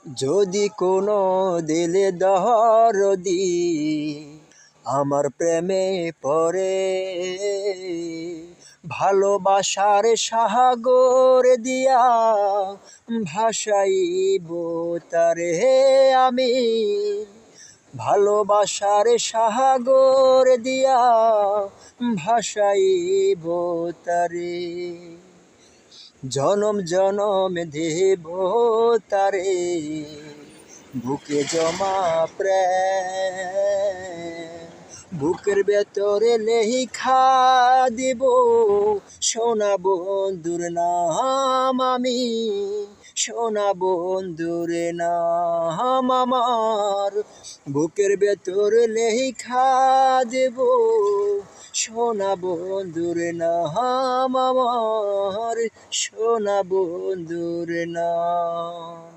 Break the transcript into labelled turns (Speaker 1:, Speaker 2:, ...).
Speaker 1: যদি কোনো দিলে দরদি আমার প্রেমে পড়ে, ভালোবাসার সাগর দিয়া ভাসাইব তারে আমি, ভালোবাসার সাগর দিয়া ভাসাইব তারে। জনম জনম দেব তারে বুকে জমা প্রেম, বুকের ভেতরে লেখা দিব সোনা বন্ধুর নাম আমি, সোনা বন্ধুর নাম আমার। বুকের ভেতরে লেখা দেব সোনা বন্ধুর নাম আমার, সোনা বন্ধুর নাম।